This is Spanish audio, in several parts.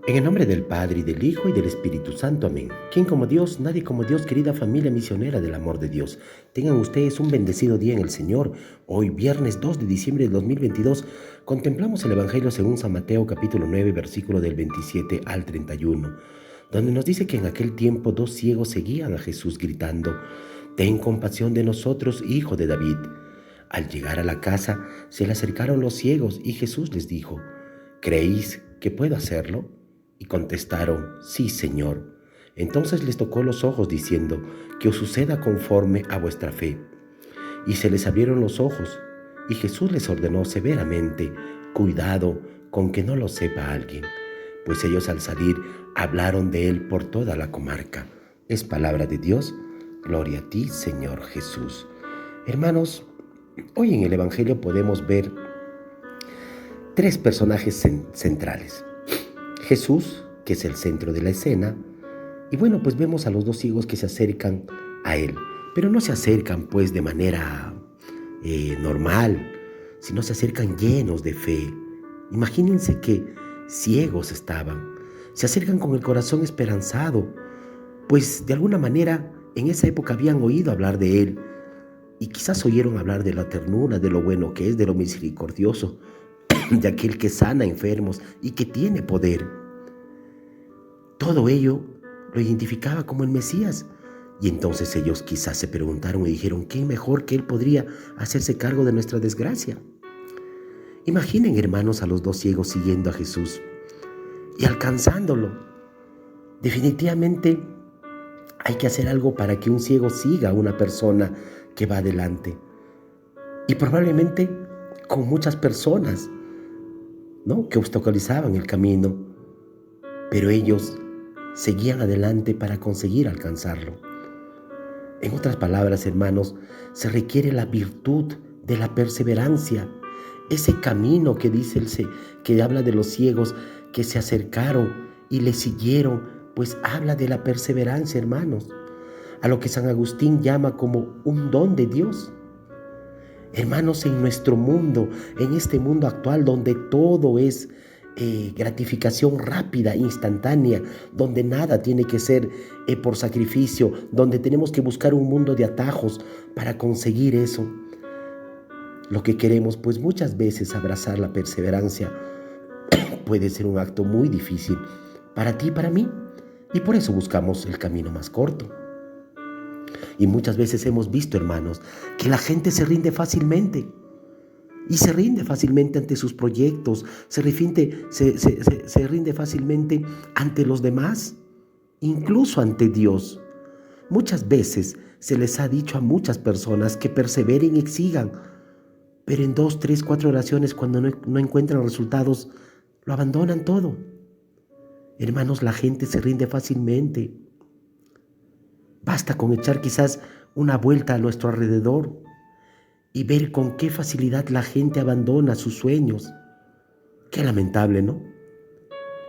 En el nombre del Padre, y del Hijo, y del Espíritu Santo. Amén. ¿Quién como Dios? Nadie como Dios, querida familia misionera del amor de Dios. Tengan ustedes un bendecido día en el Señor. Hoy, viernes 2 de diciembre de 2022, contemplamos el Evangelio según San Mateo, capítulo 9, versículo del 27 al 31, donde nos dice que en aquel tiempo dos ciegos seguían a Jesús gritando: «Ten compasión de nosotros, hijo de David». Al llegar a la casa, se le acercaron los ciegos y Jesús les dijo: «¿Creéis que puedo hacerlo?». Y contestaron: «Sí, Señor». Entonces les tocó los ojos diciendo: «Que os suceda conforme a vuestra fe». Y se les abrieron los ojos, y Jesús les ordenó severamente: «Cuidado con que no lo sepa alguien». Pues ellos al salir hablaron de él por toda la comarca. Es palabra de Dios. Gloria a ti, Señor Jesús. Hermanos, hoy en el Evangelio podemos ver tres personajes centrales. Jesús, que es el centro de la escena, y bueno, pues vemos a los dos ciegos que se acercan a él, pero no se acercan pues de manera normal, sino se acercan llenos de fe. Imagínense que ciegos estaban, se acercan con el corazón esperanzado, pues de alguna manera en esa época habían oído hablar de él, y quizás oyeron hablar de la ternura, de lo bueno que es, de lo misericordioso, de aquel que sana enfermos y que tiene poder. Todo ello lo identificaba como el Mesías. Y entonces ellos quizás se preguntaron y dijeron: ¿quién mejor que él podría hacerse cargo de nuestra desgracia? Imaginen, hermanos, a los dos ciegos siguiendo a Jesús y alcanzándolo. Definitivamente hay que hacer algo para que un ciego siga a una persona que va adelante. Y probablemente con muchas personas, ¿no?, que obstaculizaban el camino, pero ellos seguían adelante para conseguir alcanzarlo. En otras palabras, hermanos, se requiere la virtud de la perseverancia. Ese camino que dice que habla de los ciegos que se acercaron y le siguieron, pues habla de la perseverancia, hermanos, a lo que San Agustín llama como un don de Dios. Hermanos, en nuestro mundo, en este mundo actual donde todo es gratificación rápida, instantánea, donde nada tiene que ser por sacrificio, donde tenemos que buscar un mundo de atajos para conseguir eso, lo que queremos, pues muchas veces abrazar la perseverancia puede ser un acto muy difícil para ti y para mí, y por eso buscamos el camino más corto. Y muchas veces hemos visto, hermanos, que la gente se rinde fácilmente. Y se rinde fácilmente ante sus proyectos, se rinde fácilmente ante los demás, incluso ante Dios. Muchas veces se les ha dicho a muchas personas que perseveren y sigan, pero en 2, 3, 4 oraciones, cuando no encuentran resultados, lo abandonan todo. Hermanos, la gente se rinde fácilmente. Basta con echar quizás una vuelta a nuestro alrededor y ver con qué facilidad la gente abandona sus sueños. Qué lamentable, ¿no?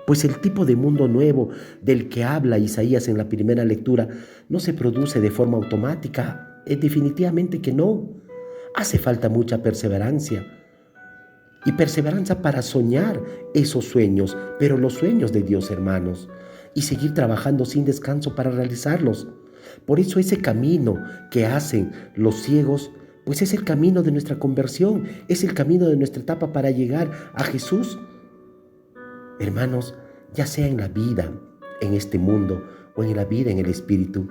Pues el tipo de mundo nuevo del que habla Isaías en la primera lectura no se produce de forma automática. Definitivamente que no. Hace falta mucha perseverancia. Y perseverancia para soñar esos sueños, pero los sueños de Dios, hermanos, y seguir trabajando sin descanso para realizarlos. Por eso ese camino que hacen los ciegos, pues es el camino de nuestra conversión, es el camino de nuestra etapa para llegar a Jesús. Hermanos, ya sea en la vida, en este mundo, o en la vida en el Espíritu,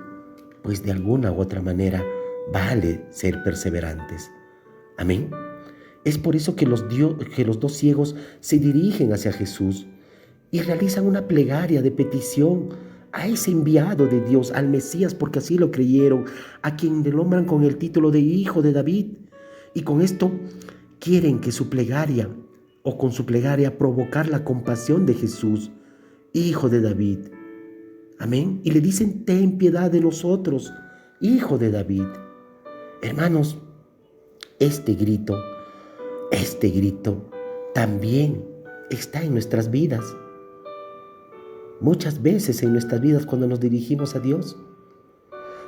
pues de alguna u otra manera vale ser perseverantes. Amén. Es por eso que los dos ciegos se dirigen hacia Jesús y realizan una plegaria de petición a ese enviado de Dios, al Mesías, porque así lo creyeron, a quien le nombran con el título de Hijo de David. Y con esto quieren que su plegaria, o con su plegaria, provocar la compasión de Jesús, Hijo de David. Amén. Y le dicen: ten piedad de nosotros, Hijo de David. Hermanos, este grito también está en nuestras vidas. Muchas veces en nuestras vidas cuando nos dirigimos a Dios,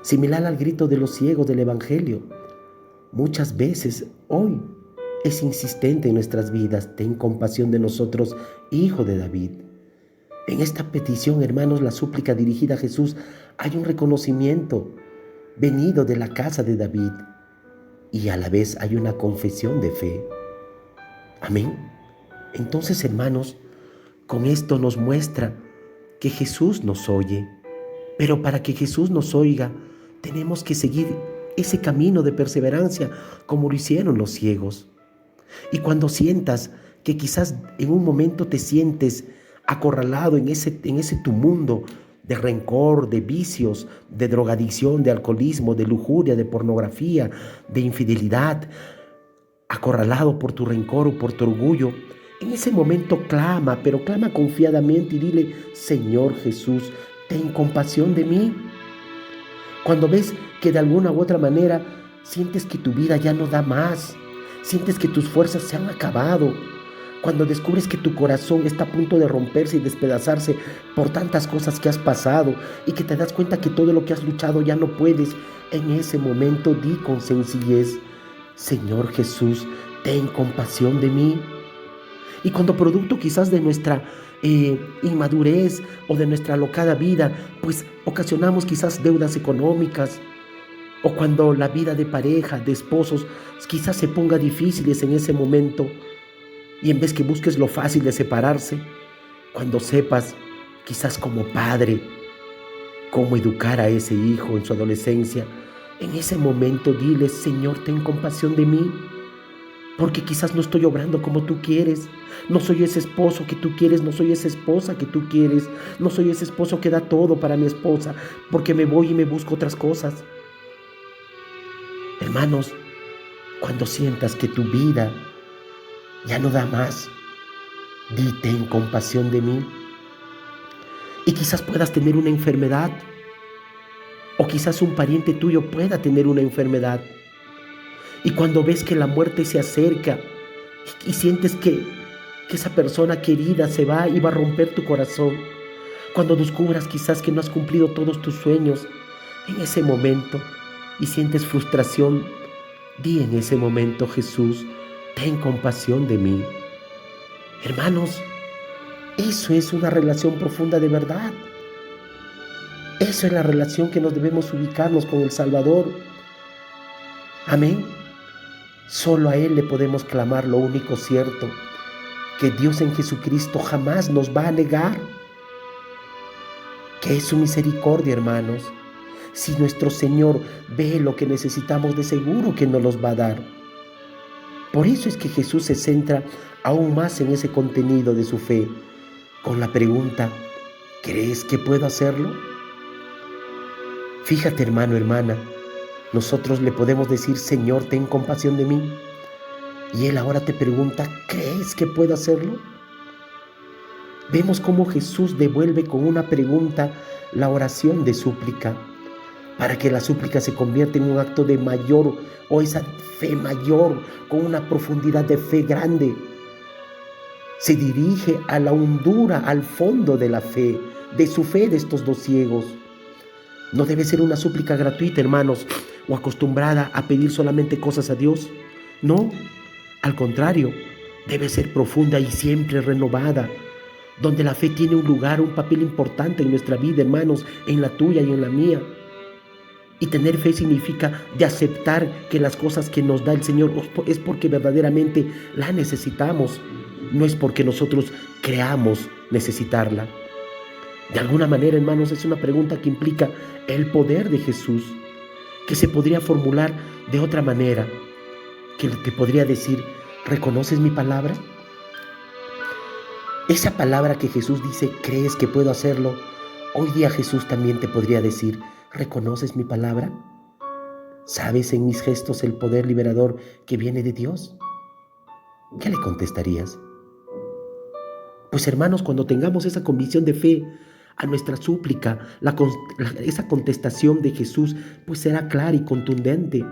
similar al grito de los ciegos del Evangelio, muchas veces hoy es insistente en nuestras vidas: ten compasión de nosotros, Hijo de David. En esta petición, hermanos, la súplica dirigida a Jesús, hay un reconocimiento venido de la casa de David y a la vez hay una confesión de fe. Amén. Entonces, hermanos, con esto nos muestra que Jesús nos oye, pero para que Jesús nos oiga, tenemos que seguir ese camino de perseverancia como lo hicieron los ciegos. Y cuando sientas que quizás en un momento te sientes acorralado en ese tu mundo de rencor, de vicios, de drogadicción, de alcoholismo, de lujuria, de pornografía, de infidelidad, acorralado por tu rencor o por tu orgullo, en ese momento clama, pero clama confiadamente y dile: Señor Jesús, ten compasión de mí. Cuando ves que de alguna u otra manera sientes que tu vida ya no da más, sientes que tus fuerzas se han acabado, cuando descubres que tu corazón está a punto de romperse y despedazarse por tantas cosas que has pasado y que te das cuenta que todo lo que has luchado ya no puedes, en ese momento di con sencillez: Señor Jesús, ten compasión de mí. Y cuando producto quizás de nuestra inmadurez o de nuestra alocada vida, pues ocasionamos quizás deudas económicas, o cuando la vida de pareja, de esposos, quizás se ponga difíciles en ese momento, y en vez que busques lo fácil de separarse, cuando sepas, quizás como padre, cómo educar a ese hijo en su adolescencia, en ese momento dile: Señor, ten compasión de mí, porque quizás no estoy obrando como tú quieres. No soy ese esposo que tú quieres, no soy esa esposa que tú quieres, no soy ese esposo que da todo para mi esposa, porque me voy y me busco otras cosas. Hermanos, cuando sientas que tu vida ya no da más, di: ten compasión de mí. Y quizás puedas tener una enfermedad, o quizás un pariente tuyo pueda tener una enfermedad. Y cuando ves que la muerte se acerca y sientes que esa persona querida se va y va a romper tu corazón, cuando descubras quizás que no has cumplido todos tus sueños, en ese momento, y sientes frustración, di en ese momento: Jesús, ten compasión de mí. Hermanos, eso es una relación profunda de verdad. Eso es la relación que nos debemos ubicarnos con el Salvador. Amén. Solo a Él le podemos clamar lo único cierto, que Dios en Jesucristo jamás nos va a negar, que es su misericordia, hermanos. Si nuestro Señor ve lo que necesitamos, de seguro que nos los va a dar. Por eso es que Jesús se centra aún más en ese contenido de su fe, con la pregunta: ¿crees que puedo hacerlo? Fíjate, hermano, hermana, nosotros le podemos decir: Señor, ten compasión de mí. Y Él ahora te pregunta: ¿crees que puedo hacerlo? Vemos cómo Jesús devuelve con una pregunta la oración de súplica, para que la súplica se convierta en un acto de mayor, o esa fe mayor, con una profundidad de fe grande. Se dirige a la hondura, al fondo de la fe, de su fe de estos dos ciegos. No debe ser una súplica gratuita, hermanos, o acostumbrada a pedir solamente cosas a Dios. No, al contrario, debe ser profunda y siempre renovada, donde la fe tiene un lugar, un papel importante en nuestra vida, hermanos, en la tuya y en la mía. Y tener fe significa de aceptar que las cosas que nos da el Señor es porque verdaderamente la necesitamos, no es porque nosotros creamos necesitarla. De alguna manera, hermanos, es una pregunta que implica el poder de Jesús, que se podría formular de otra manera, que te podría decir: ¿reconoces mi palabra? Esa palabra que Jesús dice: ¿crees que puedo hacerlo? Hoy día Jesús también te podría decir: ¿reconoces mi palabra? ¿Sabes en mis gestos el poder liberador que viene de Dios? ¿Qué le contestarías? Pues, hermanos, cuando tengamos esa convicción de fe a nuestra súplica, esa contestación de Jesús pues será clara y contundente.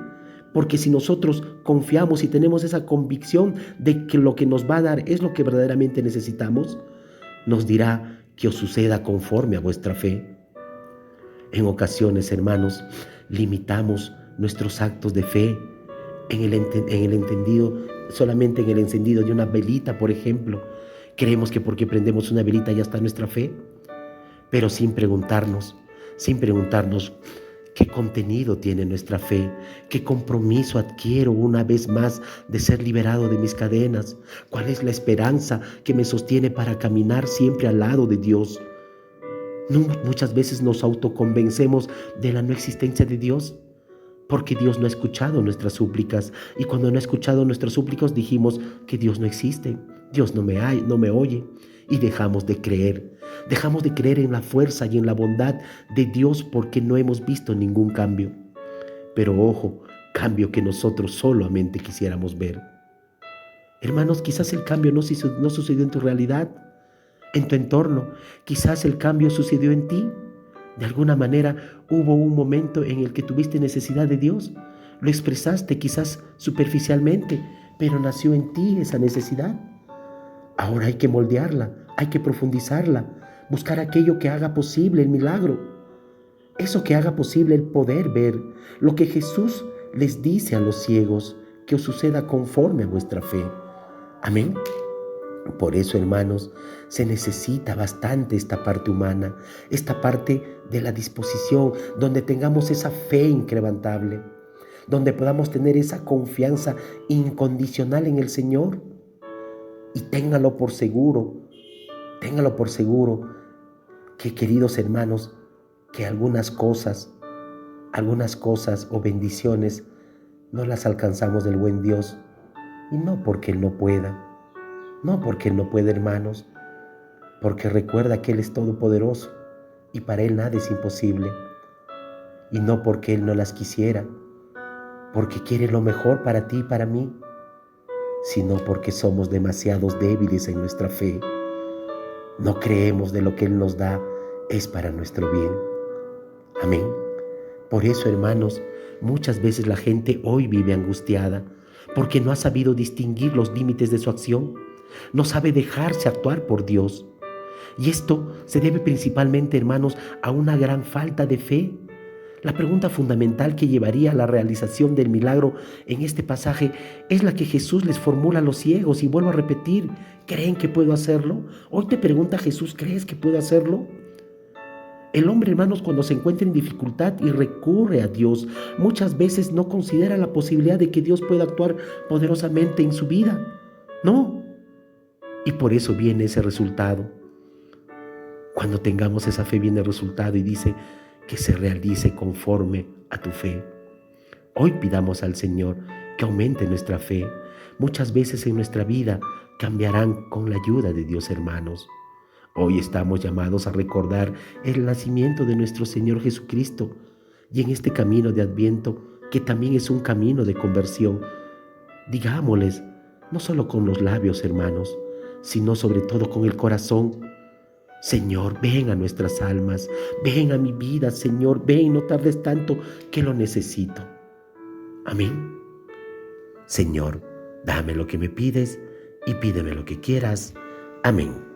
Porque si nosotros confiamos y tenemos esa convicción de que lo que nos va a dar es lo que verdaderamente necesitamos, nos dirá que os suceda conforme a vuestra fe. En ocasiones, hermanos, limitamos nuestros actos de fe solamente en el encendido de una velita, por ejemplo. Creemos que porque prendemos una velita ya está nuestra fe. pero sin preguntarnos qué contenido tiene nuestra fe, qué compromiso adquiero una vez más de ser liberado de mis cadenas, cuál es la esperanza que me sostiene para caminar siempre al lado de Dios. Muchas veces nos autoconvencemos de la no existencia de Dios, porque Dios no ha escuchado nuestras súplicas, y cuando no ha escuchado nuestras súplicas dijimos que Dios no existe, Dios no me oye, y dejamos de creer en la fuerza y en la bondad de Dios porque no hemos visto ningún cambio. Pero ojo, cambio que nosotros solamente quisiéramos ver. Hermanos, quizás el cambio no sucedió en tu realidad, en tu entorno, quizás el cambio sucedió en ti. De alguna manera hubo un momento en el que tuviste necesidad de Dios. Lo expresaste quizás superficialmente, pero nació en ti esa necesidad. Ahora hay que moldearla, hay que profundizarla, buscar aquello que haga posible el milagro. Eso que haga posible el poder ver lo que Jesús les dice a los ciegos, que os suceda conforme a vuestra fe. Amén. Por eso, hermanos, se necesita bastante esta parte humana, esta parte de la disposición, donde tengamos esa fe incrementable, donde podamos tener esa confianza incondicional en el Señor. Y téngalo por seguro que, queridos hermanos, que algunas cosas o bendiciones no las alcanzamos del buen Dios, y no porque Él no pueda, hermanos, porque recuerda que Él es todopoderoso y para Él nada es imposible, y no porque Él no las quisiera, porque quiere lo mejor para ti y para mí, sino porque somos demasiados débiles en nuestra fe. No creemos de lo que Él nos da es para nuestro bien. Amén. Por eso, hermanos, muchas veces la gente hoy vive angustiada porque no ha sabido distinguir los límites de su acción, no sabe dejarse actuar por Dios. Y esto se debe principalmente, hermanos, a una gran falta de fe. La pregunta fundamental que llevaría a la realización del milagro en este pasaje es la que Jesús les formula a los ciegos, y vuelvo a repetir: ¿creen que puedo hacerlo? Hoy te pregunta Jesús: ¿crees que puedo hacerlo? El hombre, hermanos, cuando se encuentra en dificultad y recurre a Dios, muchas veces no considera la posibilidad de que Dios pueda actuar poderosamente en su vida. No. Y por eso viene ese resultado. Cuando tengamos esa fe viene el resultado, y dice que se realice conforme a tu fe. Hoy pidamos al Señor que aumente nuestra fe. Muchas veces en nuestra vida cambiarán con la ayuda de Dios, hermanos. Hoy estamos llamados a recordar el nacimiento de nuestro Señor Jesucristo, y en este camino de Adviento, que también es un camino de conversión, digámosles, no solo con los labios, hermanos, sino sobre todo con el corazón: Señor, ven a nuestras almas, ven a mi vida, Señor, ven, no tardes tanto, que lo necesito. Amén. Señor, dame lo que me pides y pídeme lo que quieras. Amén.